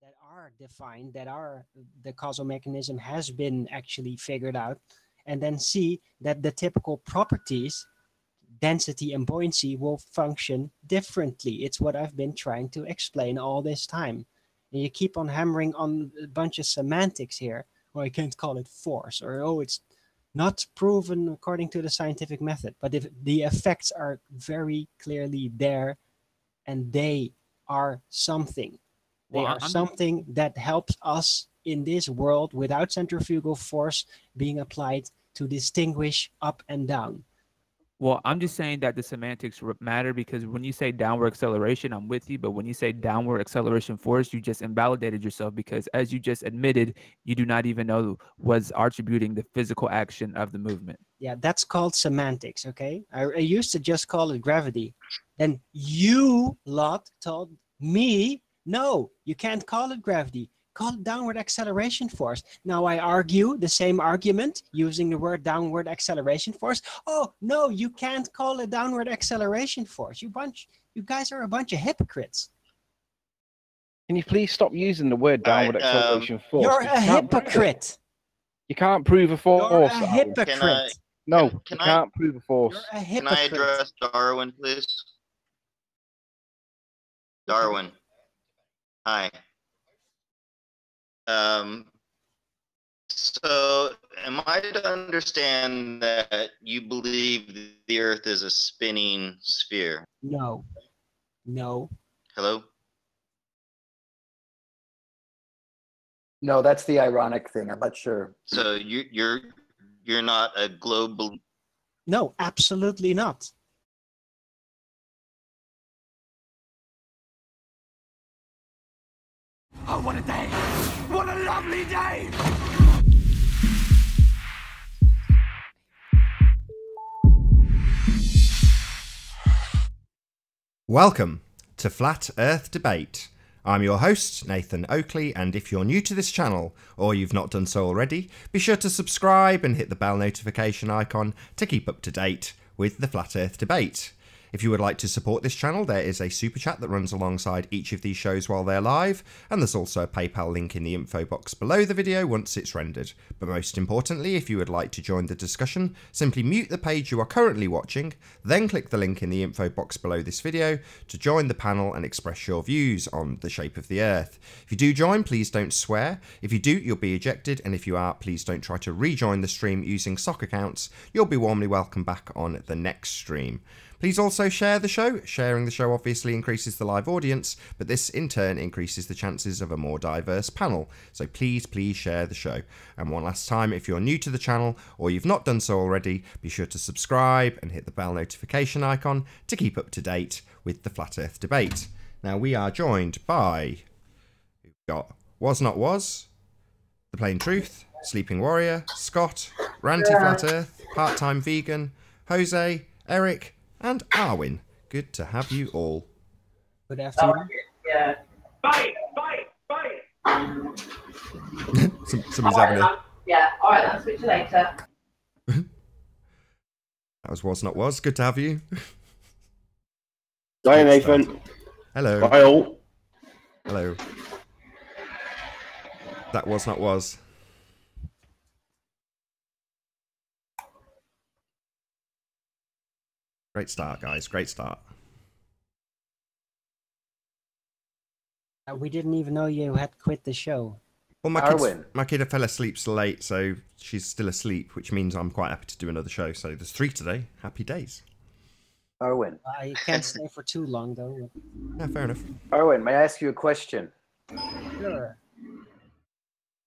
that are defined, that are the causal mechanism has been actually figured out, and then see that the typical properties, density and buoyancy, will function differently. It's what I've been trying to explain all this time. And you keep on hammering on a bunch of semantics here. Or I can't call it force, or oh, it's not proven according to the scientific method. But if the effects are very clearly there, and they are something. They Well, are something that helps us in this world without centrifugal force being applied to distinguish up and down. Well, I'm just saying that the semantics matter because when you say downward acceleration, I'm with you. But when you say downward acceleration force, you just invalidated yourself because, as you just admitted, you do not even know was attributing the physical action of the movement. Yeah, that's called semantics, okay? I used to just call it gravity. Then you lot told me, no, you can't call it gravity. Call it downward acceleration force. Now I argue the same argument using the word downward acceleration force. Oh, no, you can't call it downward acceleration force. You guys are a bunch of hypocrites. Can you please stop using the word downward acceleration force? You're a hypocrite. You can't prove a force. You're a hypocrite. No, you can't prove a force. You're a Can I hypocrite. address Darwin, please? Darwin. Hi. So am I to understand that you believe the Earth is a spinning sphere? No. No. Hello? No, that's the ironic thing. I'm not sure. So you're not a global. No, absolutely not. Oh, what a day! What a lovely day! Welcome to Flat Earth Debate. I'm your host, Nathan Oakley, and if you're new to this channel, or you've not done so already, be sure to subscribe and hit the bell notification icon to keep up to date with the Flat Earth Debate. If you would like to support this channel, there is a super chat that runs alongside each of these shows while they're live, and there's also a PayPal link in the info box below the video once it's rendered. But most importantly, if you would like to join the discussion, simply mute the page you are currently watching, then click the link in the info box below this video to join the panel and express your views on the shape of the Earth. If you do join, please don't swear. If you do, you'll be ejected, and if you are, please don't try to rejoin the stream using sock accounts. You'll be warmly welcome back on the next stream. Please also share the show. Sharing the show obviously increases the live audience, but this in turn increases the chances of a more diverse panel. So please share the show. And one last time, if you're new to the channel or you've not done so already, be sure to subscribe and hit the bell notification icon to keep up to date with the Flat Earth Debate. Now we are joined by, we've got Was Not Was, The Plain Truth, Sleeping Warrior, Scott, Ranty Flat Earth, Part-Time Vegan, Jose, Eric, and Arwin. Good to have you all. Good afternoon. Yeah. Bye. Somebody's having a... Yeah, alright, I'll switch you later. That was Not Was. Good to have you. Hi, Nathan. Hello. Hi, all. Hello. That Was Not Was. Great start, guys. Great start. We didn't even know you had quit the show. Well, my kid fell asleep late, so she's still asleep, which means I'm quite happy to do another show. So there's 3 today. Happy days. Arwin. I can't stay for too long, though. Yeah, fair enough. Arwin, may I ask you a question? Sure.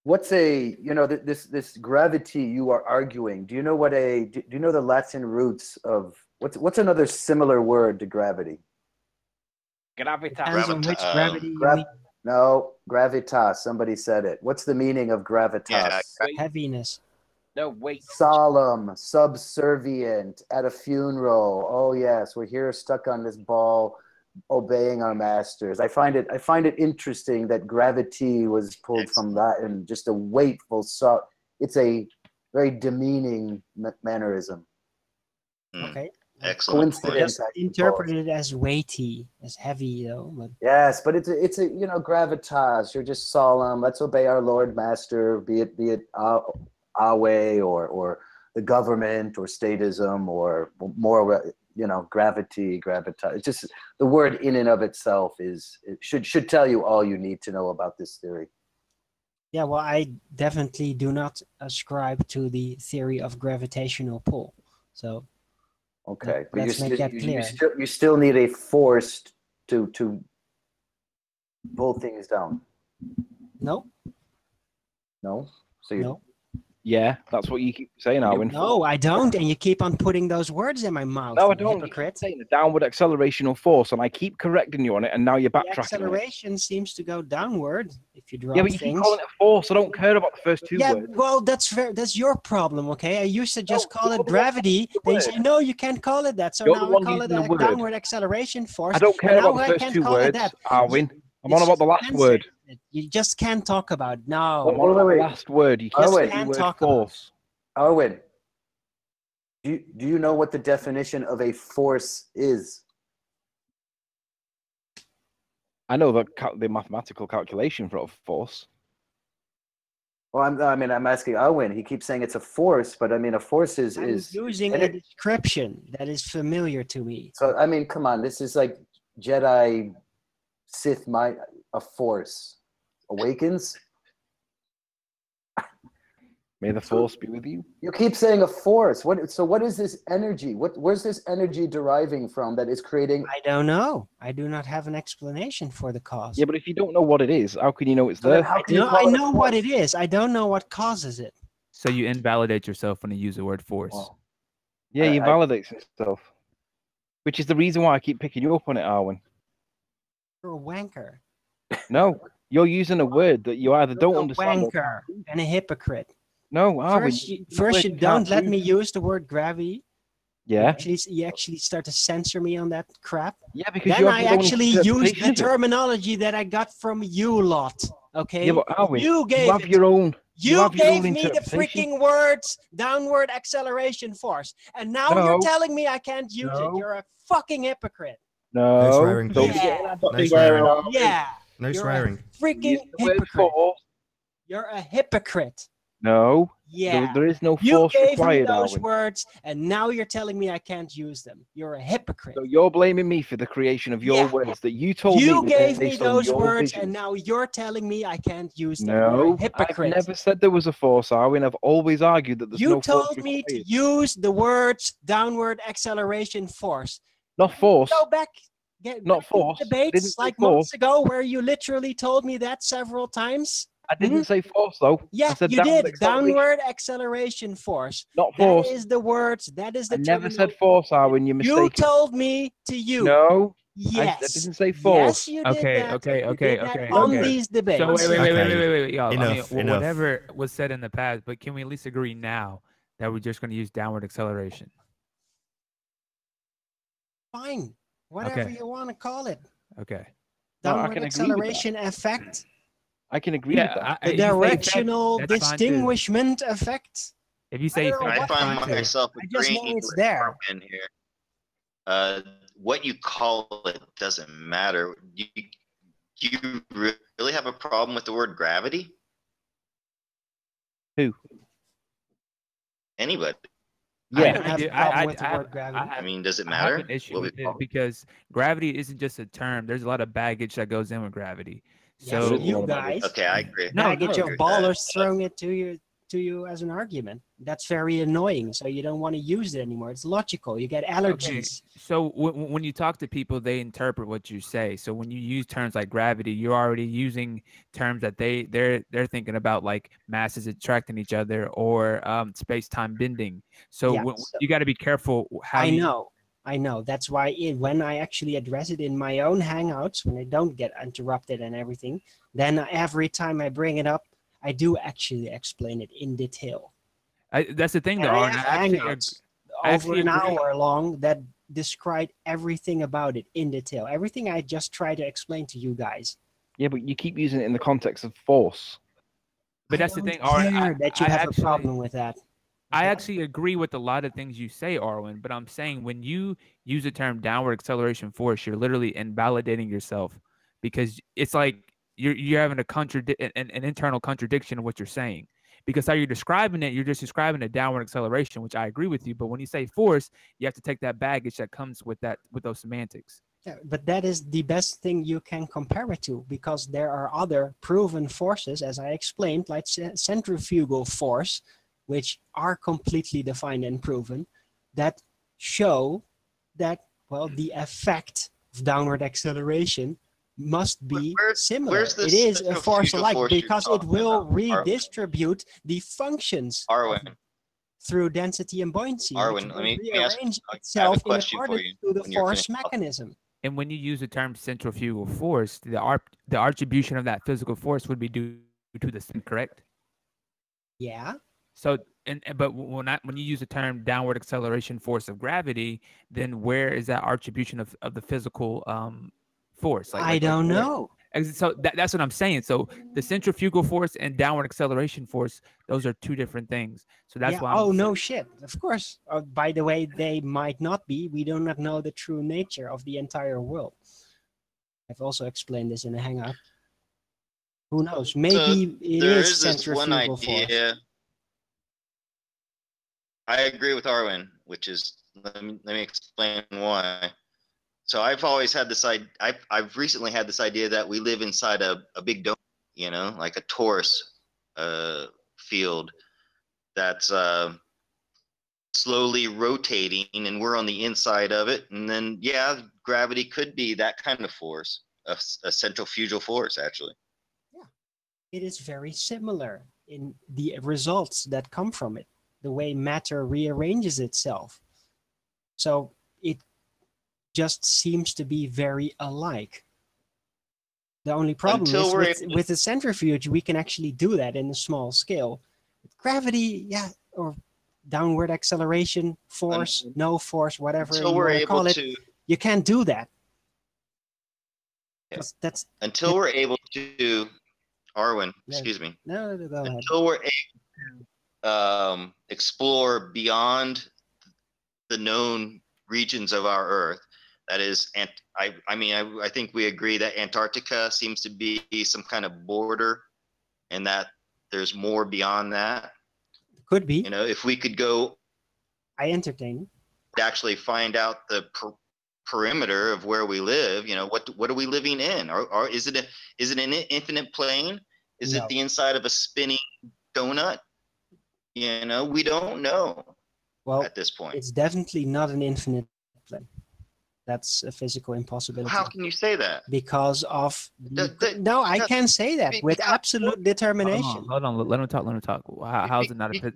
What's this gravity you are arguing? Do you know do you know the Latin roots of what's another similar word to gravity? Depends on which gravity you mean. No, gravitas. Somebody said it. What's the meaning of gravitas? Yeah, Heaviness. No, wait. Solemn, subservient, at a funeral. Oh yes, we're here stuck on this ball, obeying our masters. I find it interesting that gravity was pulled from Latin, just a weightful. It's a very demeaning mannerism. Okay. Excellent point. Coincidence. Just interpret it as weighty, as heavy, But Yes, but it's a gravitas. You're just solemn. Let's obey our Lord Master, be it Awe or the government or statism or more gravity, gravitas. It's just the word in and of itself should tell you all you need to know about this theory. yeah, well, I definitely do not ascribe to the theory of gravitational pull. So Okay, but let's make that clear. you still need a force to pull things down. No, No, so you no. Yeah, that's what you keep saying, Arwin. No, I don't. And you keep on putting those words in my mouth. No, I you don't. Hypocrite. You keep saying a downward accelerational force, and I keep correcting you on it, and now you're The backtracking. acceleration seems to go downward if you drop Yeah, but you things. keep calling it a force. I don't care about the first two Yeah, words. well, that's your problem, okay? I used to just call you're it the one gravity. using the Then you word. say, no, you can't call it that. So You're the now I one call it using a the word. downward acceleration force. I don't care and about now the I first can't two call it words, that. Arwin. I'm on It's about the just last censored. word. You just can't talk about it. No. I'm on about wait. the last word. You keep Arwin. saying the Can't word talk about force. Arwin, do you know what the definition of a force is? I know the mathematical calculation for a force. Well, I'm asking Arwin. He keeps saying it's a force, but I mean, a force is I'm using a description that is familiar to me. So I mean, come on, this is like Jedi, Sith, a force awakens. May the force be with you. You keep saying a force. What is this energy? Where's this energy deriving from that is creating? I don't know. I do not have an explanation for the cause. Yeah, but if you don't know what it is, how can you know it's So then there? how can you I call it a know what force? it is. I don't know what causes it. So you invalidate yourself when you use the word force. Well, Yeah, he I- validates himself. Which is the reason why I keep picking you up on it, Arwin. You're a wanker. No, you're using a word that you either don't You're a understand. wanker and a hypocrite. No, Arwin. First, you don't let me use the word gravity. Yeah. You actually start to censor me on that crap. Yeah, because Then you have I your own actually use interpretation the of it. terminology that I got from you lot. Okay? Yeah, but Arwin, you gave you have it your own. You have your gave own me the interpretation. freaking words, downward acceleration force. And now No. you're telling me I can't use it. No. You're a fucking hypocrite. No, swearing, don't please. be getting that No fucking swearing. word. Yeah. No You're swearing. a freaking Use the word hypocrite. force. You're a hypocrite. No. Yeah. There is no You force gave me required, those Arwin. words, and now you're telling me I can't use them. You're a hypocrite. So you're blaming me for the creation of your Yeah. words that you told me You were gave me based on those your words, vision. and now you're telling me I can't use them. You're a No, I've hypocrite. never said there was a force, Arwin. I've always argued that there's You no force told me required. to use the words downward acceleration force. Not force. Go back. Get Not back to force. I didn't debates say like force. months ago where you literally told me that several times. I didn't say force, though. I Yeah, said you downward did. acceleration, Downward acceleration force. not force. That is the words. That is the I never terminology. said force, Arwin. You're You mistaken. told me to use. No, Yes. I didn't say force. Yes, you did Okay, that. okay, You okay, did that okay, on okay. these debates. So wait, Okay. y'all. Enough, I mean, enough. whatever was said in the past, but can we at least agree now that we're just going to use downward acceleration? Fine. Whatever Okay. you want to call it. Okay. No, I Downward can agree with that. acceleration effect. I can agree with that. The if you say effect, directional that's fine too. distinguishment effect. If you say I don't know effect, I what that's find fine too. myself I just know agreeing it's with there. Arwin here. What you call it doesn't matter. You really have a problem with the word gravity? Who? Anybody? I Yeah, don't have do. a problem with the word gravity. I mean, does it I matter? have an issue what we with it call it? because gravity isn't just a term. There's a lot of baggage that goes in with gravity. Yes, So you guys. Okay, I agree. No, Baggage no. of ballers throwing it to you as an argument. That's very annoying. So you don't want to use it anymore. It's logical. You get allergies. So when you talk to people, they interpret what you say. So when you use terms like gravity, you're already using terms that they're thinking about, like masses attracting each other or space-time bending. So, Yeah, you got to be careful how I you. know. That's why when I actually address it in my own Hangouts, when I don't get interrupted and everything, then every time I bring it up, I do actually explain it in detail. That's the thing, though. And I Aaron. have I actually Hangouts I over actually an agree. hour long that describe everything about it in detail. Everything I just try to explain to you guys. yeah, but you keep using it in the context of force. But I that's the don't thing, Aaron. care that you I have actually, a problem with that. I actually agree with a lot of things you say, Arwen, but I'm saying when you use the term downward acceleration force, you're literally invalidating yourself, because it's like you're having an internal contradiction of what you're saying. Because how you're describing it, you're just describing a downward acceleration, which I agree with you. But when you say force, you have to take that baggage that comes with those semantics. Yeah, but that is the best thing you can compare it to, because there are other proven forces, as I explained, like centrifugal force, which are completely defined and proven, that show that, well, the effect of downward acceleration must be similar. It is a force alike because it will redistribute the functions through density and buoyancy, which will rearrange itself in accordance to the force mechanism. And when you use the term centrifugal force, the attribution of that physical force would be due to the spin, correct? Yeah. So, but when you use the term downward acceleration force of gravity, then where is that attribution of the physical force? I don't know. So that's what I'm saying. So the centrifugal force and downward acceleration force, those are two different things. So that's why. No shit. Of course. By the way, they might not be. We do not know the true nature of the entire world. I've also explained this in a hangout. Who knows? Maybe it is centrifugal force. I agree with Arwen, which is, let me explain why. So I've always had this idea. I've recently had this idea that we live inside a big dome, you know, like a torus field that's slowly rotating, and we're on the inside of it. And then, yeah, gravity could be that kind of force, a centrifugal force, actually. Yeah, it is very similar in the results that come from it, the way matter rearranges itself. So it just seems to be very alike. The only problem is with the centrifuge, we can actually do that in a small scale. With gravity, yeah, or downward acceleration, force, no force, whatever you want to call it, you can't do that. Yeah. Until we're able to, Arwen, excuse me. No, go ahead. Until we're able to explore beyond the known regions of our Earth. That is, I think we agree that Antarctica seems to be some kind of border, and that there's more beyond that. Could be. You know, if we could go, I entertain. Actually find out the perimeter of where we live. You know, what are we living in? Or is it an infinite plane? Is it the inside of a spinning donut? You know, we don't know. Well, at this point, it's definitely not an infinite plane. That's a physical impossibility. How can you say that? Because of I can say that with absolute determination. Hold on, let him talk. How's it not a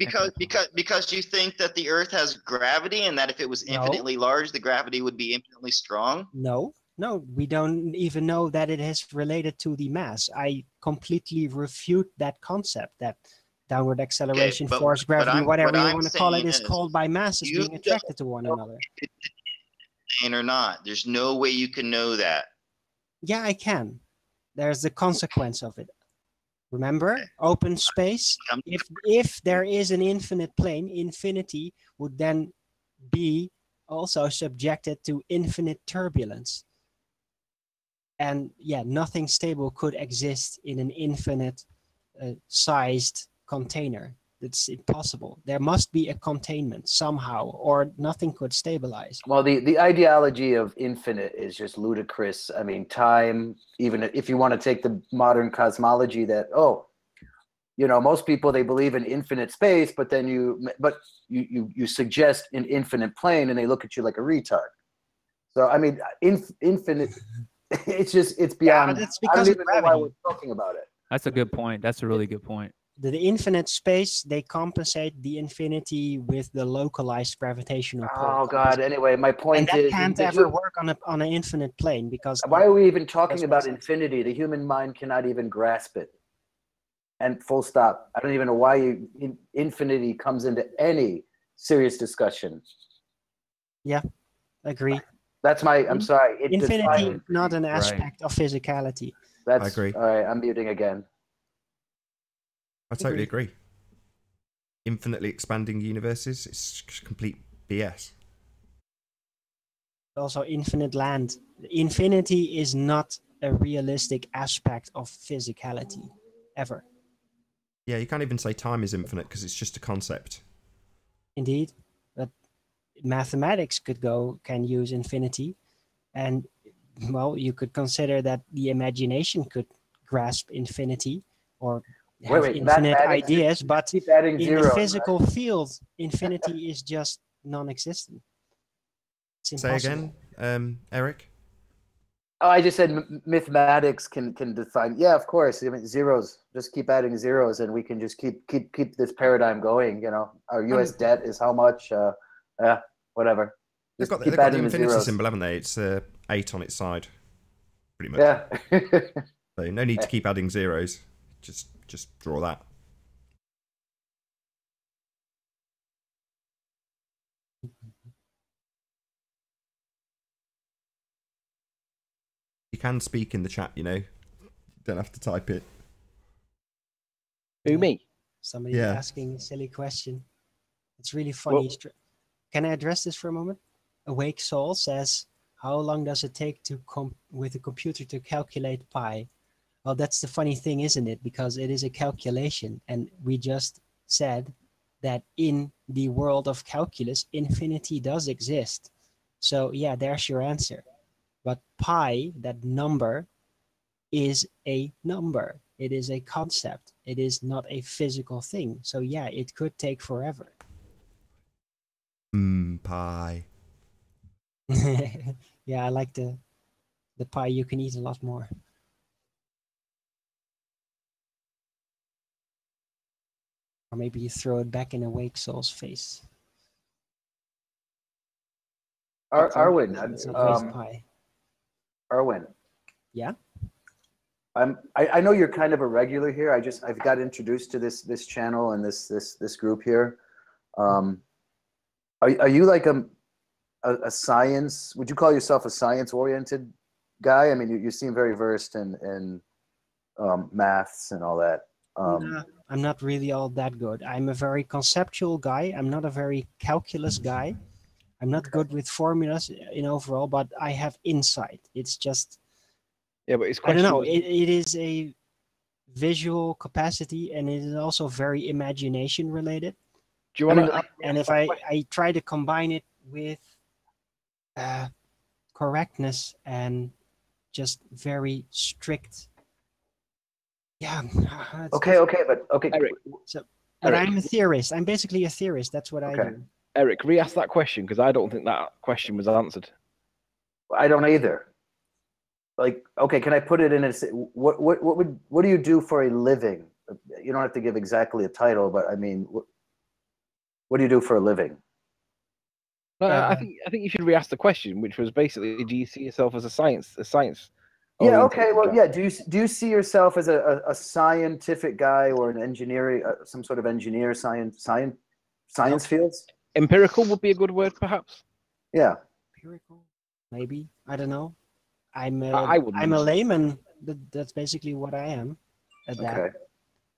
because you think that the Earth has gravity, and that if it was infinitely large, the gravity would be infinitely strong? No, we don't even know that it is related to the mass. I completely refute that concept that downward acceleration, force, gravity, whatever you want to call it, is called by masses being attracted to one another. Or not, there's no way you can know that. Yeah, I can. There's the consequence of it. Remember, open space. If there is an infinite plane, infinity would then be also subjected to infinite turbulence. And yeah, nothing stable could exist in an infinite sized container. It's impossible. There must be a containment somehow, or nothing could stabilize. Well, the ideology of infinite is just ludicrous. I mean, time, even if you want to take the modern cosmology that, most people, they believe in infinite space, but then you suggest an infinite plane and they look at you like a retard. So, I mean, infinite, it's beyond, it's because I don't even know why we're talking about it. That's a good point. That's a really good point. The infinite space, they compensate the infinity with the localized gravitational pull. Oh God! Anyway, my point is, that can't ever work on an infinite plane, because why are we even talking about infinity? The human mind cannot even grasp it. And full stop. I don't even know why infinity comes into any serious discussion. Yeah, agree. That's I'm sorry. Infinity, not an aspect of physicality. I agree. All right, I'm muting again. I totally agree. infinitely expanding universes. It's complete BS. Also, infinite land. Infinity is not a realistic aspect of physicality, ever. Yeah, you can't even say time is infinite because it's just a concept. Indeed, but mathematics can use infinity, and well, you could consider that the imagination could grasp infinity or have Wait, infinite mathematics, ideas, but keep adding in the zeros, physical field, infinity is just non-existent. It's impossible. Say again, Eric? Oh, I just said mathematics can define. Yeah, of course. I mean, zeros. Just keep adding zeros, and we can just keep this paradigm going. You know, our U.S. debt is how much? Whatever. They've Just got keep the adding infinity zeros. symbol, haven't they? It's 8 on its side, pretty much. Yeah. So no need to keep adding zeros. Just draw that. You can speak in the chat, you know. Don't have to type it. Who, me? Somebody Yeah. asking a silly question. It's really funny. Well, Can I address this for a moment? Awake Soul says, how long does it take to with a computer to calculate pi? Well, that's the funny thing, isn't it? Because it is a calculation, and we just said that in the world of calculus, infinity does exist. So yeah, there's your answer. But pi, that number, is a number. It is a concept. It is not a physical thing. So yeah, it could take forever. Pie. Yeah, I like the pie you can eat a lot more. Or maybe you throw it back in Awake Soul's face. Arwin, It's not pie. Arwin. Yeah. I know you're kind of a regular here. I've got introduced to this channel and this group here. Are you like a science? Would you call yourself a science-oriented guy? I mean, you seem very versed in maths and all that. No, I'm not really all that good. I'm a very conceptual guy. I'm not a very calculus guy. I'm not good with formulas in overall, but I have insight. It's just, yeah, but his I question don't know. was, It is a visual capacity, and it is also very imagination related. do you want to? And if I try to combine it with correctness and just very strict, yeah. Okay, but Eric, But I'm a theorist. I'm basically a theorist. That's what I do. Eric, re-ask that question because I don't think that question was answered. I don't either. Like, okay, can I put it in a what do you do for a living? You don't have to give exactly a title, but I mean, what do you do for a living? No, I think you should re-ask the question, which was basically, do you see yourself as a science? Yeah. Okay. Well, yeah. Do you see yourself as a scientific guy or an engineering, some sort of engineer, science fields? Empirical would be a good word, perhaps. Yeah. Empirical, maybe. I don't know. I'm I wouldn't. I'm a layman. That's basically what I am at that. Okay.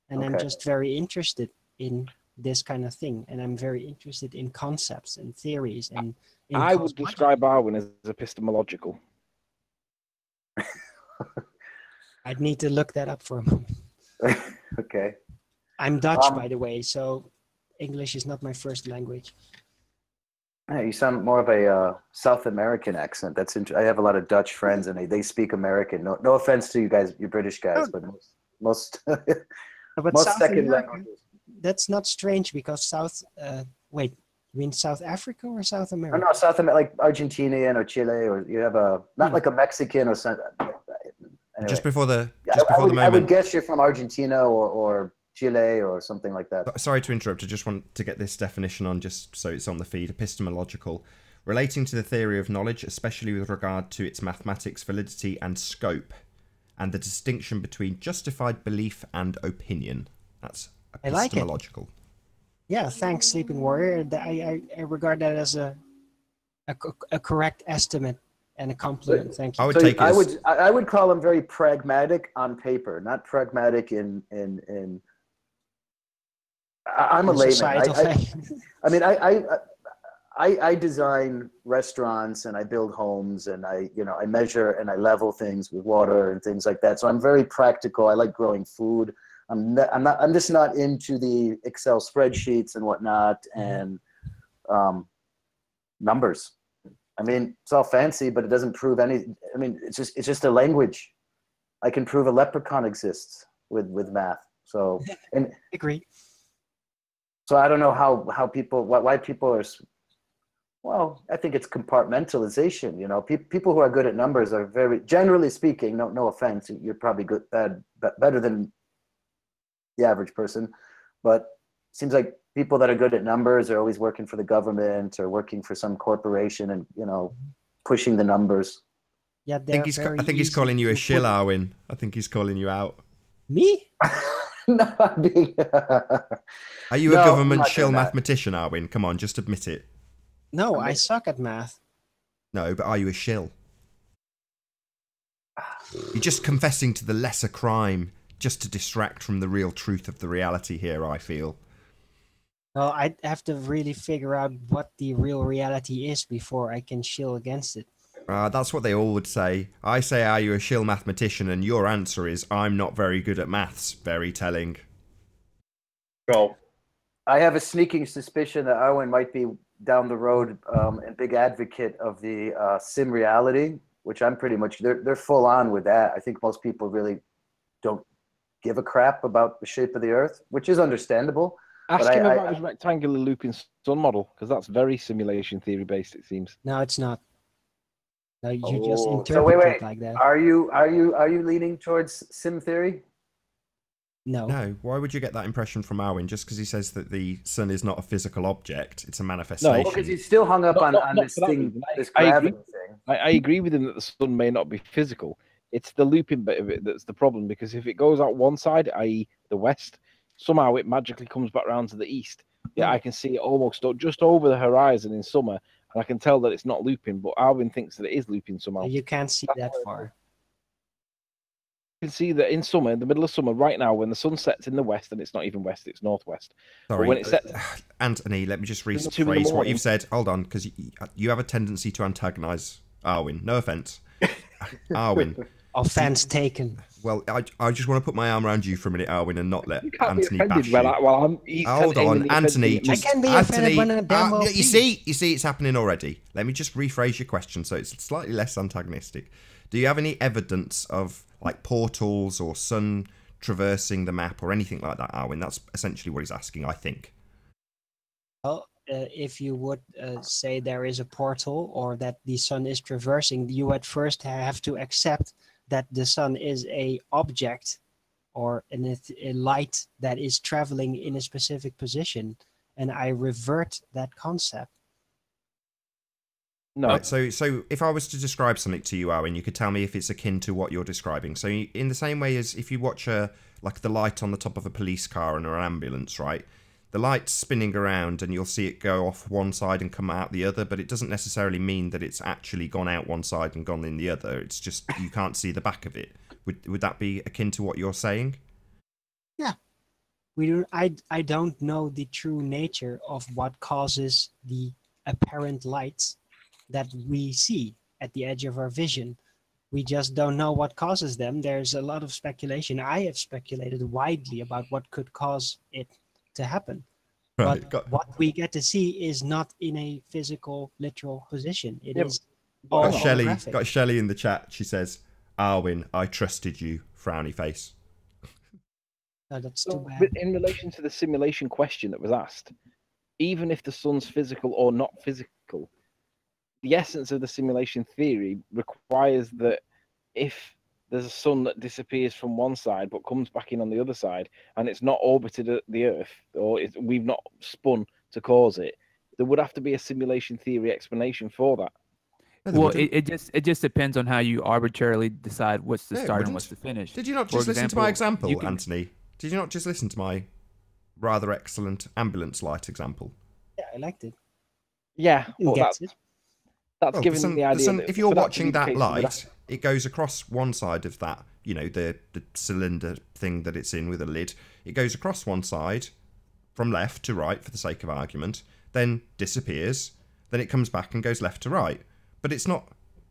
And I'm just very interested in this kind of thing, and I'm very interested in concepts and theories and. I would describe Arwin as epistemological. I'd need to look that up for a moment. Okay. I'm Dutch, by the way, so English is not my first language. Yeah, you sound more of a South American accent. That's I have a lot of Dutch friends, and they speak American. No offense to you guys, you British guys, but most But most South second America, languages. that's not strange because wait, you mean South Africa or South America? No, South America, like Argentinian or Chile, or you have not like a Mexican or something. Anyway. Just before the moment. I would guess you're from Argentina or Chile or something like that. Sorry to interrupt. I just want to get this definition on just so it's on the feed. Epistemological, relating to the theory of knowledge, especially with regard to its mathematics, validity and scope, and the distinction between justified belief and opinion. That's epistemological. I like it. Yeah, thanks, Sleeping Warrior. I regard that as a correct estimate and a compliment. Thank you. I would call him very pragmatic on paper, not pragmatic in I'm a the layman. societal fact. I mean, I design restaurants and I build homes and I measure and I level things with water and things like that. So I'm very practical. I like growing food. I'm just not into the Excel spreadsheets and whatnot and numbers. I mean, it's all fancy, but it doesn't prove any. I mean, it's just a language. I can prove a leprechaun exists with math. So and Agree. so I don't know how people why people are. Well, I think it's compartmentalization. You know, people who are good at numbers are very, generally speaking. No offense, you're probably better than the average person, but it seems like people that are good at numbers are always working for the government or working for some corporation and pushing the numbers. Yeah, I think he's calling you a shill, Arwin. I think he's calling you out. Me? No, Are you a government shill mathematician, Arwin? Come on, just admit it. No, I suck at math. No, but are you a shill? You're just confessing to the lesser crime just to distract from the real truth of the reality here, I feel. Well, I'd have to really figure out what the real reality is before I can shill against it. That's what they all would say. I say, are you a shill mathematician? And your answer is, I'm not very good at maths. Very telling. Go. I have a sneaking suspicion that Arwen might be down the road a big advocate of the sim reality, which I'm pretty much, they're full on with that. I think most people really don't give a crap about the shape of the Earth, which is understandable. Ask him about his rectangular looping sun model, because that's very simulation theory based, it seems. No, it's not. No, you just interpret so wait. it like that. Are you leaning towards sim theory? No. No. Why would you get that impression from Arwin? Just because he says that the sun is not a physical object, it's a manifestation. No, because he's still hung up on this thing, this gravity thing. I agree with him that the sun may not be physical. It's the looping bit of it that's the problem, because if it goes out one side, i.e. the west, somehow it magically comes back round to the east. Yeah, I can see it almost just over the horizon in summer, and I can tell that it's not looping, but Arwin thinks that it is looping somehow. You can't see that far. You can see that in summer, in the middle of summer, right now, when the sun sets in the west, and it's not even west, it's northwest. Sorry, but when it sets, Anthony, let me just rephrase what you've said. Hold on, because you have a tendency to antagonise Arwin. No offence. Arwin. Offence taken. Well, I just want to put my arm around you for a minute, Arwin, and not let Anthony bash you. Hold on, Anthony. I can be offended when I'm damn well you see, it's happening already. Let me just rephrase your question so it's slightly less antagonistic. Do you have any evidence of like portals or sun traversing the map or anything like that, Arwin? That's essentially what he's asking, I think. Well, if you would say there is a portal or that the sun is traversing, you at first have to accept that the sun is a object or a light that is traveling in a specific position, and I revert that concept. No. Right, so if I was to describe something to you, Arwin, you could tell me if it's akin to what you're describing. So in the same way as if you watch like the light on the top of a police car and or an ambulance, right? The light's spinning around and you'll see it go off one side and come out the other, but it doesn't necessarily mean that it's actually gone out one side and gone in the other. It's just you can't see the back of it. Would that be akin to what you're saying? Yeah. I don't know the true nature of what causes the apparent lights that we see at the edge of our vision. We just don't know what causes them. There's a lot of speculation. I have speculated widely about what could cause it to happen. Right, but what we get to see is not in a physical, literal position. It is all holographic. Got Shelley in the chat. She says, Arwin, I trusted you. Frowny face. No, that's too bad. But in relation to the simulation question that was asked, even if the sun's physical or not physical, the essence of the simulation theory requires that if there's a sun that disappears from one side but comes back in on the other side, and it's not orbited at the Earth, or we've not spun to cause it, there would have to be a simulation theory explanation for that. Well, it just depends on how you arbitrarily decide what's the start and what's the finish. Did you not just listen to my example, Anthony? Did you not just listen to my rather excellent ambulance light example? Yeah, I liked it. Yeah, well, that's giving the idea. If you're watching that light, it goes across one side of that, the cylinder thing that it's in with a lid. It goes across one side, from left to right for the sake of argument, then disappears, then it comes back and goes left to right. But it's not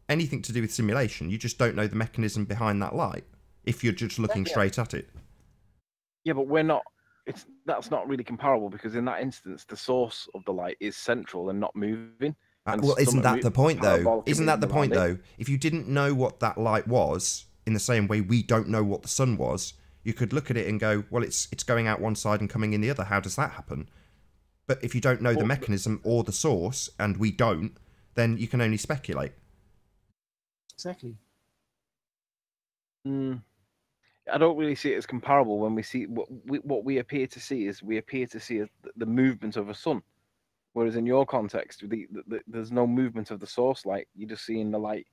anything to do with simulation. You just don't know the mechanism behind that light if you're just looking straight at it. Yeah, but we're not. That's not really comparable, because in that instance, the source of the light is central and not moving. And Well, isn't that the point, though? Isn't that the point, around it. though? If you didn't know what that light was, in the same way we don't know what the sun was, you could look at it and go, well, it's going out one side and coming in the other. How does that happen? But if you don't know the mechanism or the source, and we don't, then you can only speculate. Exactly. I don't really see it as comparable when we see what we appear to see is the movement of a sun, whereas in your context, there's no movement of the source light. You're just seeing the light.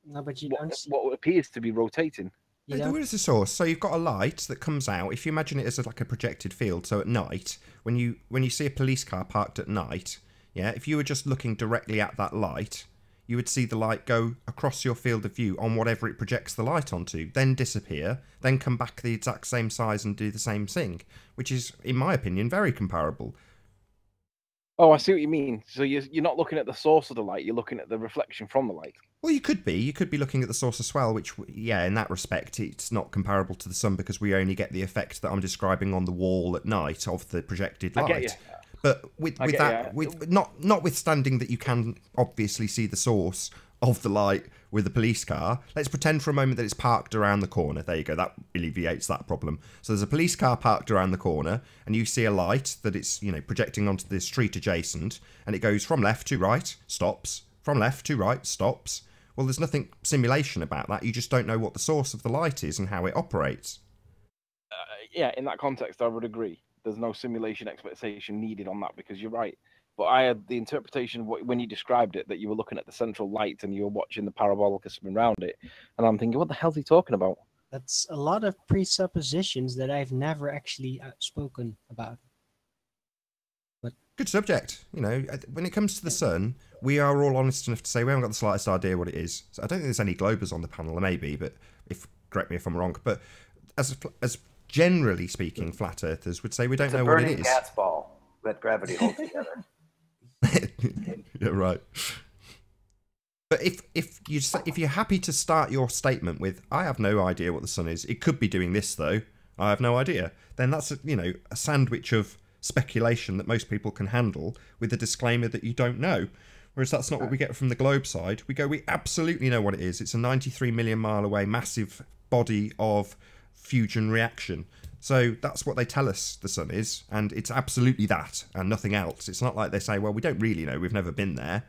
No, but you don't see, what appears to be rotating. There is a source. So you've got a light that comes out. If you imagine it as like a projected field, so at night, when you see a police car parked at night, yeah, if you were just looking directly at that light, you would see the light go across your field of view on whatever it projects the light onto, then disappear, then come back the exact same size and do the same thing, which is, in my opinion, very comparable. Oh, I see what you mean. So you're not looking at the source of the light, you're looking at the reflection from the light. Well, you could be. You could be looking at the source as well, which, yeah, in that respect, it's not comparable to the sun because we only get the effect that I'm describing on the wall at night of the projected light. I get you. But notwithstanding that you can obviously see the source of the light with the police car, let's pretend for a moment that it's parked around the corner. There you go. That alleviates that problem. So there's a police car parked around the corner, and you see a light that it's, projecting onto the street adjacent, and it goes from left to right, stops. From left to right, stops. Well, there's nothing simulation about that. You just don't know what the source of the light is and how it operates. Yeah, in that context, I would agree. There's no simulation expectation needed on that, because you're right. But I had the interpretation when you described it that you were looking at the central light and you were watching the parabolic spin around it. And I'm thinking, what the hell's he talking about? That's a lot of presuppositions that I've never actually spoken about. But good subject. When it comes to the sun, we are all honest enough to say we haven't got the slightest idea what it is. So I don't think there's any globers on the panel, or maybe, but correct me if I'm wrong. But as generally speaking, flat earthers would say we don't know what it is. It's a burning gas ball that gravity holds together. Yeah, right. But if you're happy to start your statement with, I have no idea what the sun is, it could be doing this though, I have no idea, then that's a sandwich of speculation that most people can handle with the disclaimer that you don't know. Whereas that's not what we get from the globe side. We absolutely know what it is. It's a 93 million mile away massive body of fusion reaction. So that's what they tell us the sun is, and it's absolutely that and nothing else. It's not like they say, well, we don't really know, we've never been there.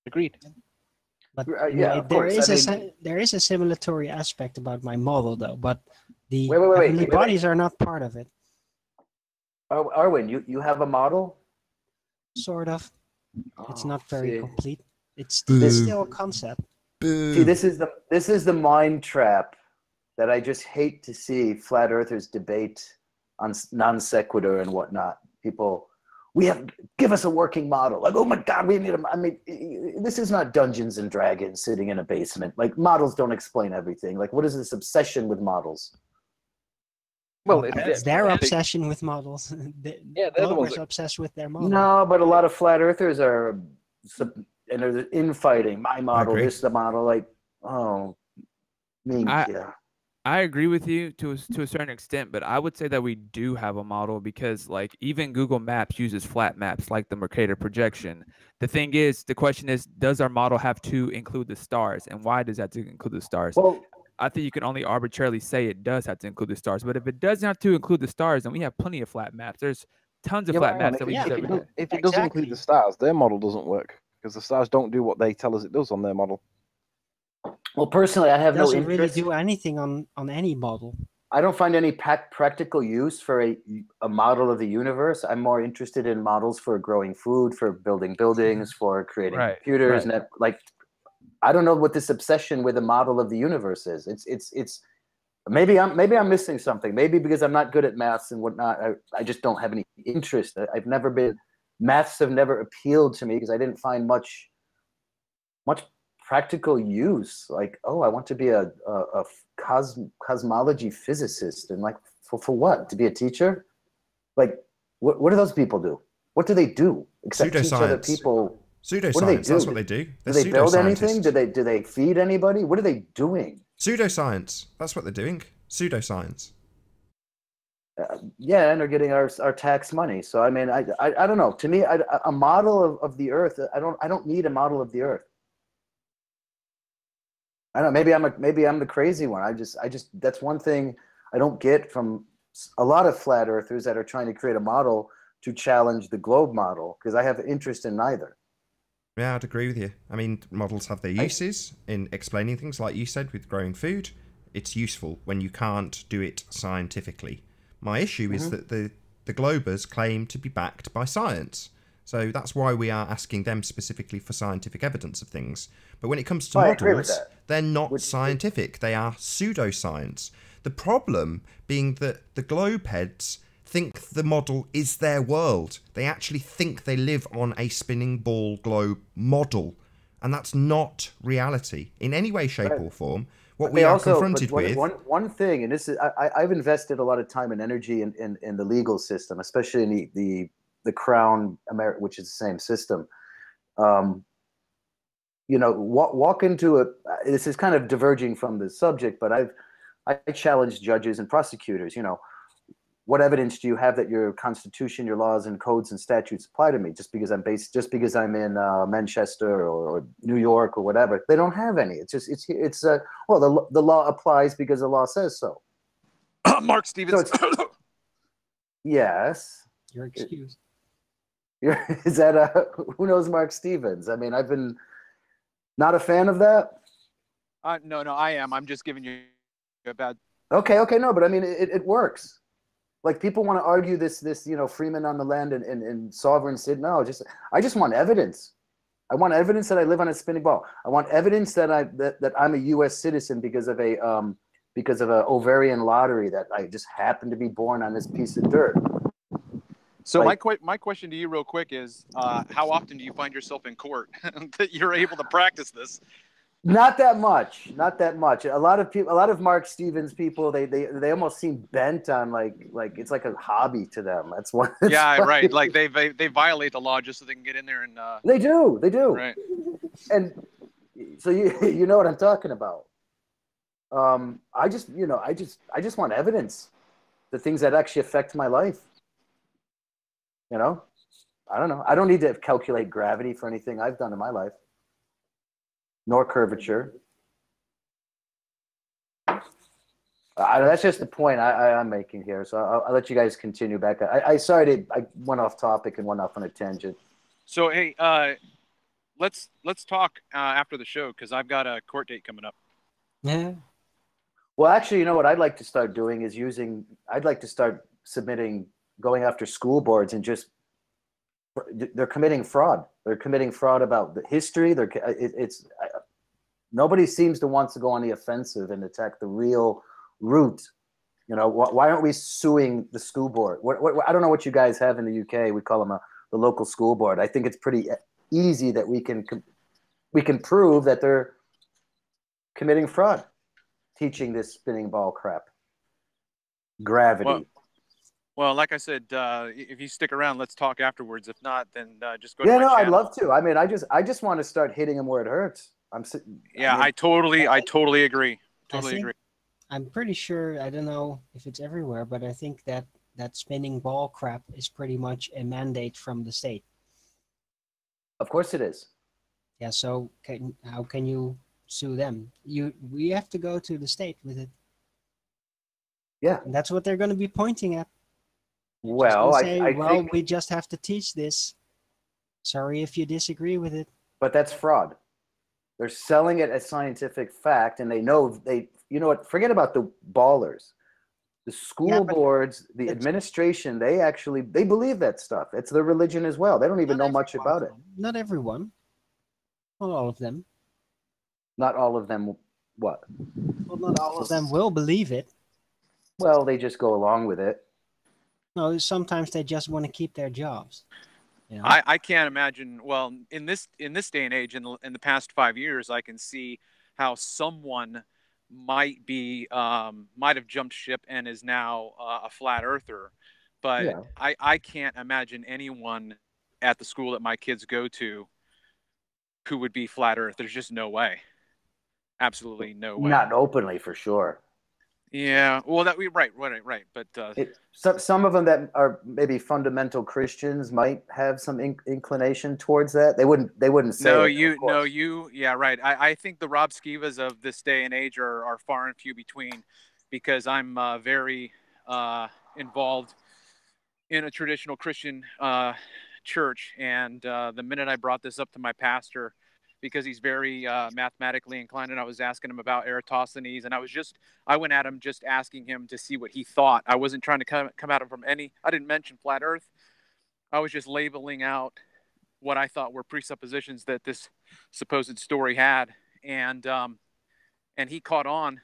Agreed. But of there course. is there is a simulatory aspect about my model, though. But the Wait, heavenly bodies are not part of it. Oh, Arwen, you have a model? Sort of. It's not very complete. It's This- still a concept. See, this is the mind trap that I just hate to see flat earthers debate on non sequitur and whatnot. People, give us a working model. Like, oh my God, we need I mean, this is not Dungeons and Dragons sitting in a basement. Like, models don't explain everything. Like, what is this obsession with models? Well, It's their obsession with models. they're the ones that... obsessed with their model. No, but a lot of flat earthers are, and they're infighting. My model, this is the model. Like, yeah. I agree with you to a certain extent, but I would say that we do have a model because, like, even Google Maps uses flat maps like the Mercator projection. The thing is, the question is, does our model have to include the stars, and why does that include the stars? Well, I think you can only arbitrarily say it does have to include the stars, but if it doesn't have to include the stars, then we have plenty of flat maps. There's tons of flat maps that we use every day. If it doesn't include the stars, their model doesn't work because the stars don't do what they tell us it does on their model. Well, personally, I have no doesn't interest. really do anything on any model. I don't find any practical use for a model of the universe. I'm more interested in models for growing food, for building buildings, for creating computers, and I don't know what this obsession with a model of the universe is. It's maybe I'm missing something. Maybe because I'm not good at maths and whatnot, I just don't have any interest. Maths have never appealed to me because I didn't find much practical use. Like, oh, I want to be a cosmology physicist, and like, For what? To be a teacher? Like, what do those people do? What do they do except teach other Pseudoscience. people? Pseudoscience. What do they do? That's what they do. Do they build anything? pseudoscientists. Do they feed anybody? What are they doing? Pseudoscience. That's what they're doing. Pseudoscience. Yeah, and they're getting our tax money. So I mean, I don't know. To me, a model of the Earth. I don't need a model of the Earth. I don't know. Maybe I'm the crazy one. I just that's one thing I don't get from a lot of flat earthers that are trying to create a model to challenge the globe model, because I have interest in neither. Yeah, I'd agree with you. I mean, models have their uses in explaining things, like you said, with growing food. It's useful when you can't do it scientifically. My issue is that the globers claim to be backed by science. So that's why we are asking them specifically for scientific evidence of things. But when it comes to models, they're not scientific. They are pseudoscience. The problem being that the globe heads think the model is their world. They actually think they live on a spinning ball globe model. And that's not reality in any way, shape or form. What we are confronted with... One thing, and this is, I've invested a lot of time and energy in the legal system, especially in the Crown, which is the same system. You know, walk into this is kind of diverging from the subject, but I challenge judges and prosecutors. You know, what evidence do you have that your constitution, your laws and codes and statutes apply to me? Just because I'm in Manchester or New York or whatever, they don't have any. Well, the law applies because the law says so. Mark Stevens. So yes, you're excused. Is that who knows Mark Stevens? I mean, I've been not a fan of that. No, I am. I'm just giving you a bad. Okay, no, but I mean, it works. Like, people want to argue this, you know, Freeman on the land and sovereign city. No, I just want evidence. I want evidence that I live on a spinning ball. I want evidence that I'm a U.S. citizen because of a ovarian lottery, that I just happened to be born on this piece of dirt. So my question to you real quick is, how often do you find yourself in court that you're able to practice this? Not that much. A lot of Mark Stevens people, they almost seem bent on like it's like a hobby to them. That's one. Yeah, right. Like they violate the law just so they can get in there and. They do. Right. And so you know what I'm talking about. I just want evidence, the things that actually affect my life. You know, I don't know. I don't need to calculate gravity for anything I've done in my life. Nor curvature. That's just the point I'm making here. So I'll let you guys continue back. I went off topic and went off on a tangent. So hey, let's talk after the show, because I've got a court date coming up. Yeah. Well, actually, you know what I'd like to start doing is I'd like to start going after school boards and they're committing fraud. They're committing fraud about the history. Nobody seems to want to go on the offensive and attack the real root. You know, why aren't we suing the school board? I don't know what you guys have in the UK. We call them the local school board. I think it's pretty easy that we can prove that they're committing fraud, teaching this spinning ball crap. Gravity. Well, like I said, if you stick around, let's talk afterwards. If not, then just go. Yeah, to my channel. I'd love to. I mean, I just want to start hitting them where it hurts. I totally agree. Agree. I'm pretty sure, I don't know if it's everywhere, but I think that spinning ball crap is pretty much a mandate from the state. Of course it is. Yeah. So how can you sue them? We have to go to the state with it. Yeah. And that's what they're going to be pointing at. Well, I think we just have to teach this. Sorry if you disagree with it. But that's fraud. They're selling it as scientific fact, and you know what? Forget about the ballers. The school boards, the administration, they believe that stuff. It's their religion as well. They don't even know much about it. Not everyone. Not all of them. Not all of them what? Well, not all of them will believe it. Well, they just go along with it. No, sometimes they just want to keep their jobs. You know? I can't imagine. Well, in this day and age, in the past 5 years, I can see how someone might have jumped ship and is now a flat earther, but Yeah. I can't imagine anyone at the school that my kids go to who would be flat earth. There's just no way. Absolutely no way. Not openly, for sure. Yeah, well, right. But Some of them that are maybe fundamental Christians might have some inclination towards that. They wouldn't say it. Yeah, right. I think the Rob Skivas of this day and age are far and few between, because I'm very involved in a traditional Christian church, and the minute I brought this up to my pastor, because he's very mathematically inclined, and I was asking him about Eratosthenes, and I went at him just asking him to see what he thought. I wasn't trying to come at him from I didn't mention flat earth. I was just labeling out what I thought were presuppositions that this supposed story had. And he caught on,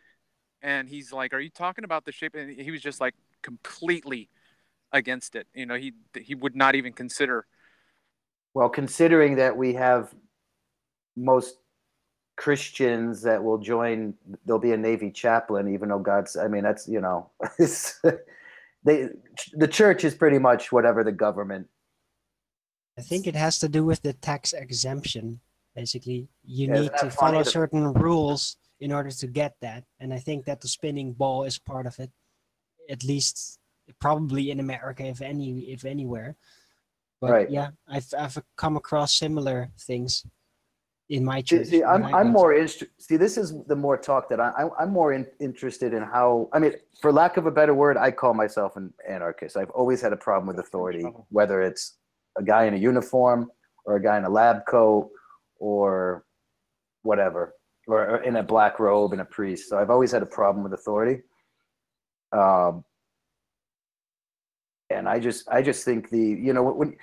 and he's like, "Are you talking about the shape?" And he was just like completely against it. You know, he would not even consider. Well, considering that we have most Christians that will join, there'll be a Navy chaplain, even though that's, the church is pretty much whatever the government. I think it has to do with the tax exemption. Basically, you Yeah, need to follow certain rules in order to get that. And I think that the spinning ball is part of it, at least probably in America, if anywhere. But right. Yeah, I've come across similar things in my church. See, I'm more interested. See, this is the more talk that I'm more interested in how. I mean, for lack of a better word, I call myself an anarchist. I've always had a problem with authority, whether it's a guy in a uniform or a guy in a lab coat or whatever, or in a black robe and a priest. So I've always had a problem with authority. And I just think when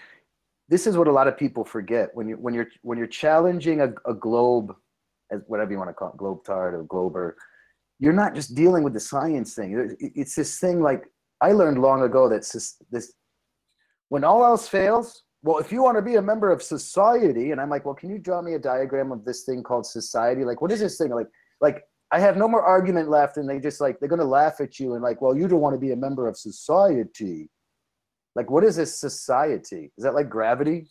this is what a lot of people forget when you're challenging a globe, as whatever you want to call it, globetard or glober, you're not just dealing with the science thing. It's this thing, like I learned long ago, that this when all else fails, well, if you want to be a member of society, and I'm like, well, can you draw me a diagram of this thing called society? Like, what is this thing? Like I have no more argument left, and they're going to laugh at you and like, well, you don't want to be a member of society. Like, what is this society? Is that like gravity?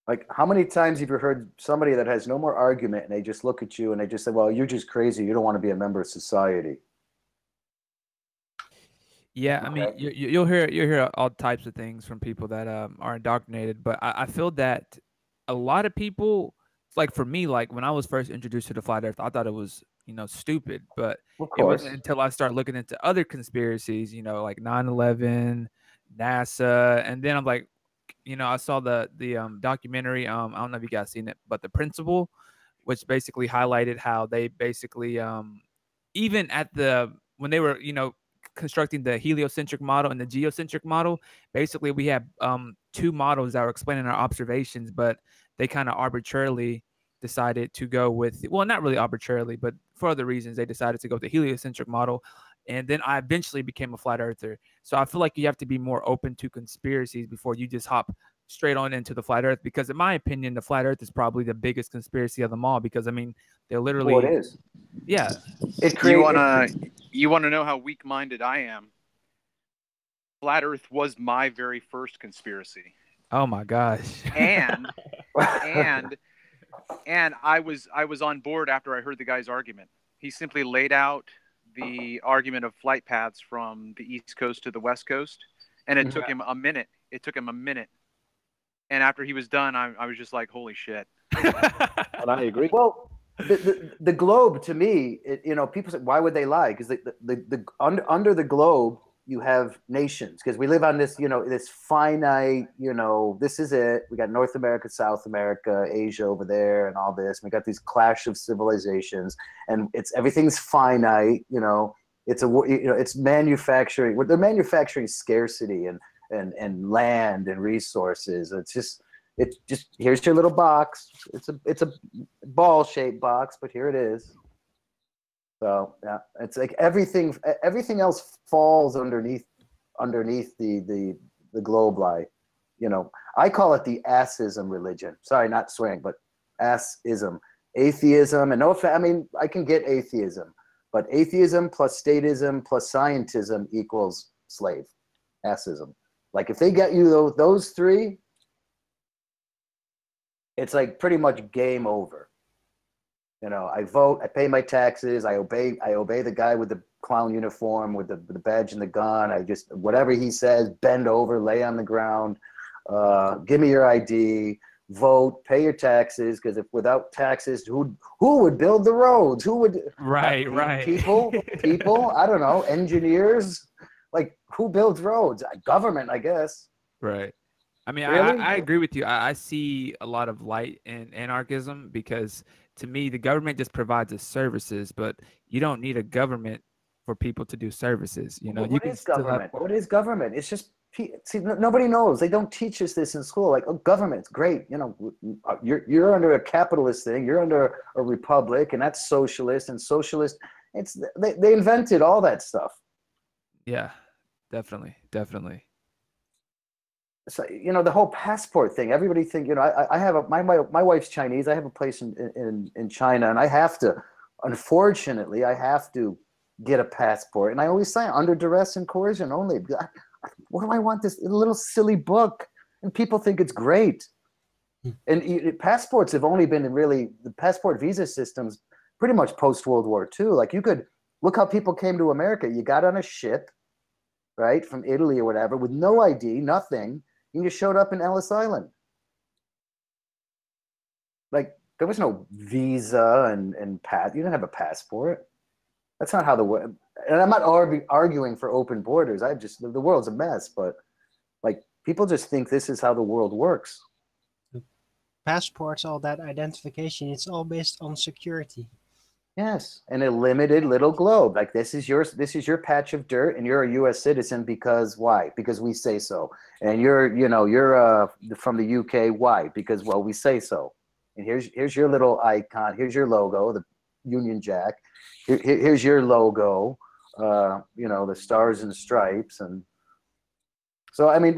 Like, how many times have you heard somebody that has no more argument and they just look at you and they just say, well, you're just crazy. You don't want to be a member of society. Yeah, I mean, you'll hear all types of things from people that are indoctrinated, but I feel that a lot of people, like for me, like when I was first introduced to the flat earth, I thought it was, stupid, but it wasn't until I started looking into other conspiracies, like 9/11, NASA, and then I'm like, I saw the documentary, I don't know if you guys seen it, but The Principle, which basically highlighted how they basically even at when they were, constructing the heliocentric model and the geocentric model, basically we have two models that were explaining our observations, but they kind of arbitrarily decided to go with, well, not really arbitrarily, but for other reasons, they decided to go with the heliocentric model. And then I eventually became a flat earther. So I feel like you have to be more open to conspiracies before you just hop straight on into the flat earth, because in my opinion, the flat earth is probably the biggest conspiracy of them all, because I mean, they're literally, well, it is. Yeah. You want to know how weak-minded I am? Flat earth was my very first conspiracy. Oh my gosh. And I was on board after I heard the guy's argument. He simply laid out the argument of flight paths from the East Coast to the West Coast, and it took him a minute. And after he was done, I was just like, holy shit. And I agree. Well, the globe, to me, people say, why would they lie? Because under the globe, you have nations, because we live on this, this finite, this is it. We got North America, South America, Asia over there, and all this. We got these clash of civilizations, and everything's finite. It's manufacturing. They're manufacturing scarcity and land and resources. It's just here's your little box. It's a ball-shaped box, but here it is. So yeah, it's like everything else falls underneath the globe lie. I call it the assism religion. Sorry, not swearing, but Assism. Atheism, and I mean, I can get atheism, but atheism plus statism plus scientism equals slave. Assism. Like if they get you those three, it's like pretty much game over. You know, I vote, I pay my taxes, I obey the guy with the clown uniform, with the badge and the gun. I just, whatever he says, bend over, lay on the ground, give me your ID, vote, pay your taxes, because if without taxes, who would build the roads? Who would right. people, I don't know, engineers, like who builds roads? Government, I guess. Right. I mean, Really? I agree with you. I see a lot of light in anarchism because to me, the government just provides us services, but you don't need a government for people to do services. You know, What you can is still government? have. What is government? It's just, see, nobody knows. They don't teach us this in school. Like, oh, government's great. You know, you're under a capitalist thing. You're under a republic, and that's socialist. And socialist, they invented all that stuff. Yeah, definitely. So, you know, the whole passport thing, everybody think, you know, I have my wife's Chinese. I have a place in China, and unfortunately, I have to get a passport. And I always say under duress and coercion only. What do I want this little silly book? And people think it's great. And passports have only been the passport visa systems pretty much post World War II. Like you could look how people came to America. You got on a ship, right, from Italy or whatever, with no ID, nothing. You just showed up in Ellis Island. Like there was no visa and you didn't have a passport. That's not how the world. And I'm not arguing for open borders. The world's a mess, but like people just think this is how the world works. Passports, all that identification, it's all based on security. Yes, and a limited little globe. Like this is your patch of dirt, and you're a U.S. citizen because why? Because we say so. And you're from the UK. Why? Because well, we say so. And here's your little icon. Here's your logo, the Union Jack. Here's your logo. You know, the stars and stripes. And so I mean,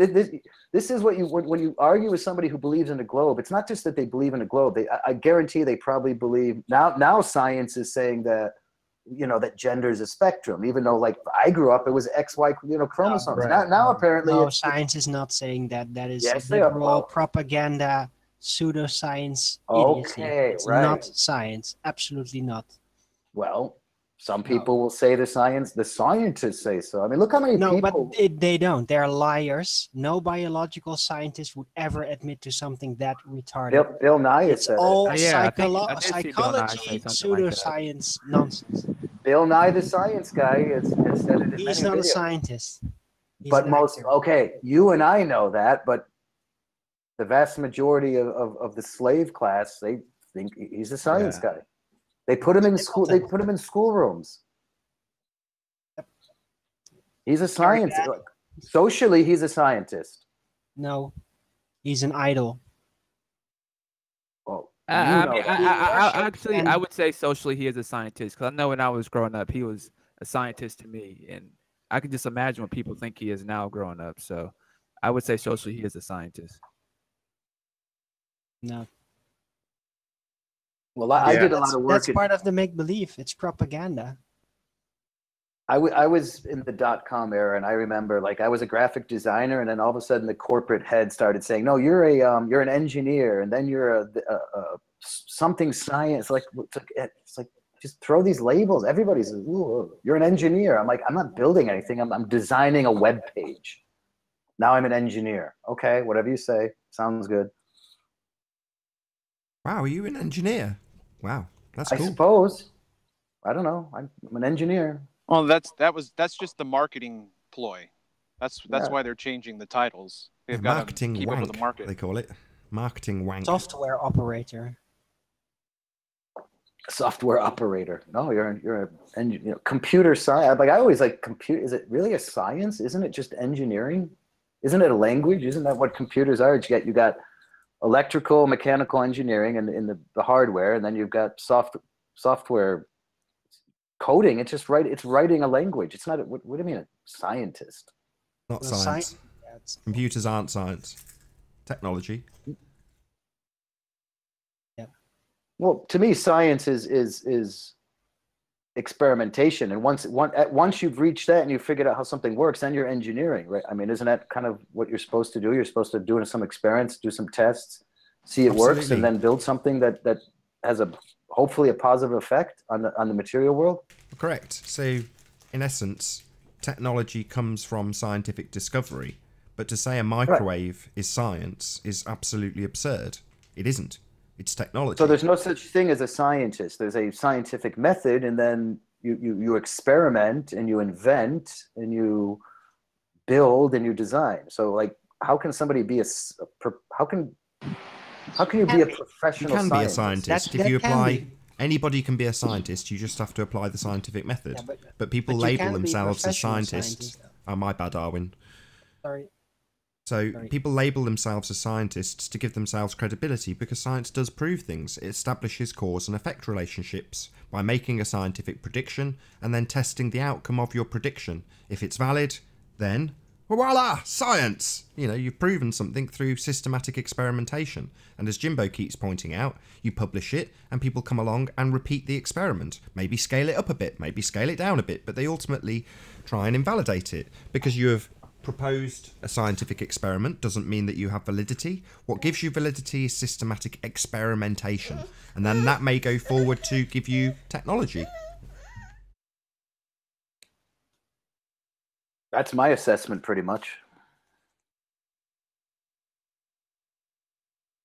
this is what when you argue with somebody who believes in a globe, it's not just that they believe in a globe. I guarantee they probably believe now science is saying that, you know, that gender is a spectrum, even though like I grew up, it was XY, you know, chromosomes. Now apparently science is not saying that. That is yes, liberal propaganda, pseudoscience, idiocy. Okay, It's right. not science. Absolutely not. Well, some people will say the scientists say so. I mean, look how many people. No, but they don't. They're liars. No biological scientist would ever admit to something that retarded. Bill Nye It's said all it. I did see Bill Nye say psychology, something like that. pseudoscience nonsense. Bill Nye, the science guy, has said it in He's many not a videos. scientist. He's But an most, actor. okay, you and I know that, but the vast majority of the slave class, they think he's a science guy. They put him in school. They put him in schoolrooms. He's a scientist. Socially, he's a scientist. No, he's an idol. Well, I would say socially he is a scientist because I know when I was growing up he was a scientist to me, and I can just imagine what people think he is now growing up. So I would say socially he is a scientist. No. Well, I did a lot of work. That's part of the make-believe. It's propaganda. I was in the .com era, and I remember like I was a graphic designer, and then all of a sudden the corporate head started saying, "No, you're an engineer, and then you're a something science." Like it's like just throw these labels. Everybody's, "Ooh, you're an engineer." I'm like, I'm not building anything. I'm designing a web page. Now I'm an engineer. Okay, whatever you say, sounds good. Wow, are you an engineer? Wow, that's cool. I suppose. I don't know. I'm an engineer. Well, that's just the marketing ploy. That's why they're changing the titles. They've got to Marketing keep wank, up with the market. they call it. Marketing wank. Software operator. Software operator. No, you're a computer science. Like I always like computer. Is it really a science? Isn't it just engineering? Isn't it a language? Isn't that what computers are? You got electrical, mechanical engineering, and in the hardware, and then you've got software coding. It's just it's writing a language. It's not. What do you mean, a scientist? Not science. Computers aren't science. Technology. Yeah. Well, to me, science is experimentation, and once you've reached that and you've figured out how something works, then you're engineering, right? I mean, isn't that kind of what you're supposed to do? You're supposed to do some experiments, do some tests, see it works, Absolutely. and then build something that has hopefully a positive effect on the material world. Correct. So, in essence, technology comes from scientific discovery, but to say a microwave is science is absolutely absurd. It isn't. It's technology. So there's no such thing as a scientist. There's a scientific method, and then you experiment and you invent and you build and you design. So like, how can somebody be how can you be a professional You can scientist? be a scientist if you apply. Anybody can be a scientist. You just have to apply the scientific method. Yeah, but people but you label can be a themselves as professional scientists. scientist, Oh, my bad, Darwin. Sorry. So Sorry. people label themselves as scientists to give themselves credibility because science does prove things. It establishes cause and effect relationships by making a scientific prediction and then testing the outcome of your prediction. If it's valid, then voila, science! You know, you've proven something through systematic experimentation. And as Jimbo keeps pointing out, you publish it and people come along and repeat the experiment. Maybe scale it up a bit, maybe scale it down a bit, but they ultimately try and invalidate it because you have proposed a scientific experiment doesn't mean that you have validity. What gives you validity is systematic experimentation, and then that may go forward to give you technology. That's my assessment, pretty much.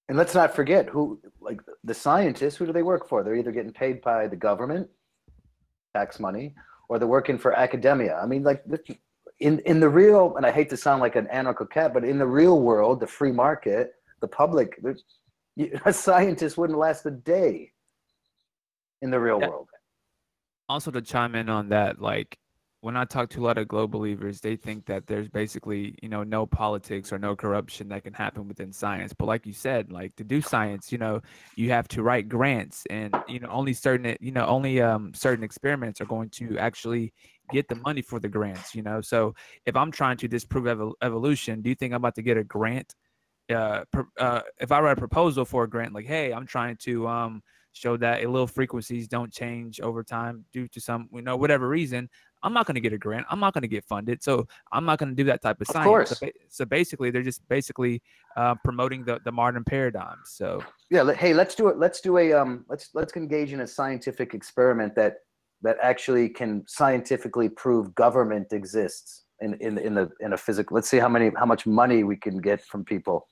And let's not forget like the scientists, who do they work for? They're either getting paid by the government, tax money, or they're working for academia. I mean, like, in the real, and I hate to sound like an anarcho-cat, but in the real world, the free market, the public, a scientist wouldn't last a day in the real world. Also, to chime in on that, like, when I talk to a lot of global believers, they think that there's basically, no politics or no corruption that can happen within science. But like you said, like, to do science, you have to write grants, and only certain experiments are going to actually get the money for the grants. So if I'm trying to disprove evolution, do you think I'm about to get a grant? If I write a proposal for a grant, like, hey, I'm trying to show that allele frequencies don't change over time due to some, whatever reason, I'm not going to get a grant. I'm not going to get funded. So I'm not going to do that type of science. Course. So basically, they're just promoting the modern paradigm. So yeah, hey, let's engage in a scientific experiment that actually can scientifically prove government exists in a physical. Let's see how much money we can get from people.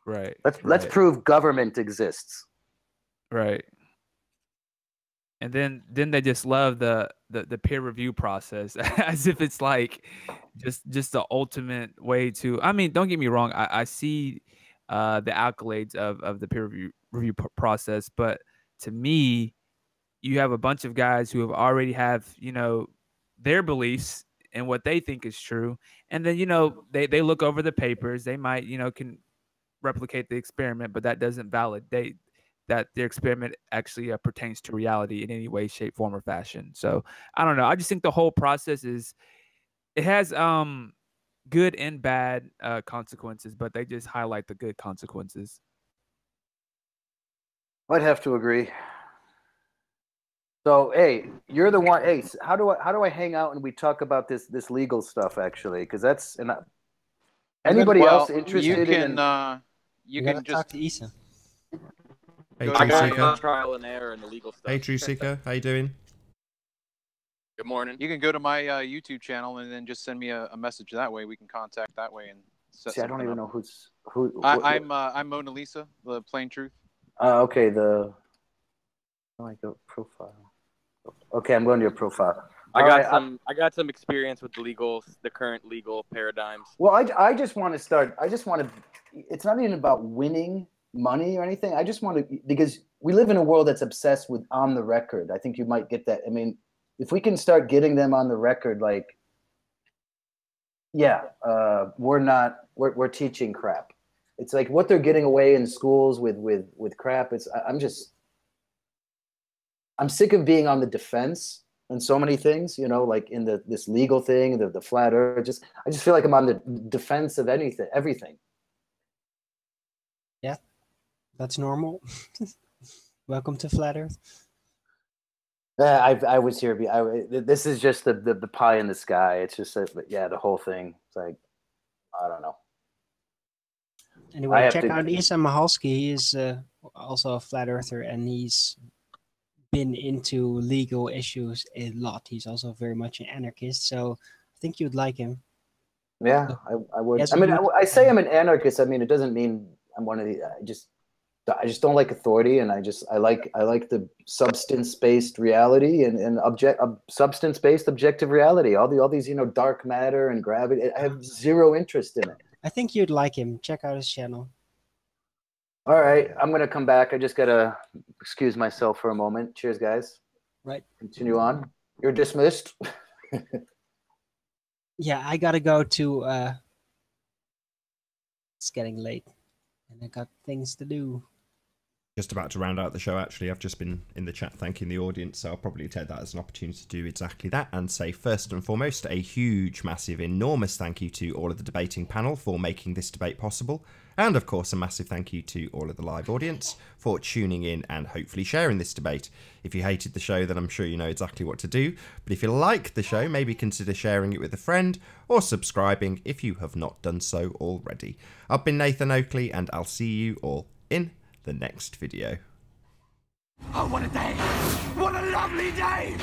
Right. Let's prove government exists. Right. And then they just love the peer review process as if it's like just the ultimate way to. I mean, don't get me wrong. I see the accolades of the peer review process, but to me, you have a bunch of guys who already have their beliefs and what they think is true, and then they look over the papers. They might can replicate the experiment, but that doesn't validate that their experiment actually pertains to reality in any way, shape, form, or fashion. So I don't know. I just think the whole process it has good and bad consequences, but they just highlight the good consequences. I'd have to agree. So, hey, you're the one. Hey, how do I hang out and we talk about this legal stuff, actually? Because that's anybody else interested you can just just talk to Issa. Hey, Go True to my, Seeker. trial and error and the legal stuff. Hey, True Seeker. How you doing? Good morning. You can go to my YouTube channel and then just send me a message that way. We can contact that way and set See, I don't even know who. I'm Mona Lisa, the Plain Truth. Okay, I go profile. Okay, I'm going to your profile. I got some experience with the current legal paradigms. Well, I just want to start. It's not even about winning money or anything. I just want to, because we live in a world that's obsessed with on the record. I think you might get that. I mean, if we can start getting them on the record, like, yeah, we're teaching crap. It's like what they're getting away in schools with crap. I'm sick of being on the defense and so many things, like in this legal thing, the flat earth. I just feel like I'm on the defense of everything. Yeah, that's normal. Welcome to Flat Earth. I was here. This is just the pie in the sky. It's just yeah, the whole thing. It's like, I don't know. Anyway, check out Isa Mahalski. He is also a flat earther, and he's been into legal issues a lot. He's also very much an anarchist, so I think you'd like him. Yeah, I would. I mean, I say I'm an anarchist. I mean, it doesn't mean I'm one of the. I just don't like authority, and I like the substance-based reality and substance-based objective reality. All these dark matter and gravity. I have zero interest in it. I think you'd like him. Check out his channel. All right, I'm gonna come back. I just gotta excuse myself for a moment. Cheers, guys. Right. Continue on. You're dismissed. Yeah, I gotta go to. It's getting late, and I got things to do. Just about to round out the show, actually. I've just been in the chat thanking the audience, so I'll probably take that as an opportunity to do exactly that and say, first and foremost, a huge, massive, enormous thank you to all of the debating panel for making this debate possible. And, of course, a massive thank you to all of the live audience for tuning in and hopefully sharing this debate. If you hated the show, then I'm sure you know exactly what to do. But if you like the show, maybe consider sharing it with a friend or subscribing if you have not done so already. I've been Nathan Oakley, and I'll see you all in the next video. Oh, what a day! What a lovely day!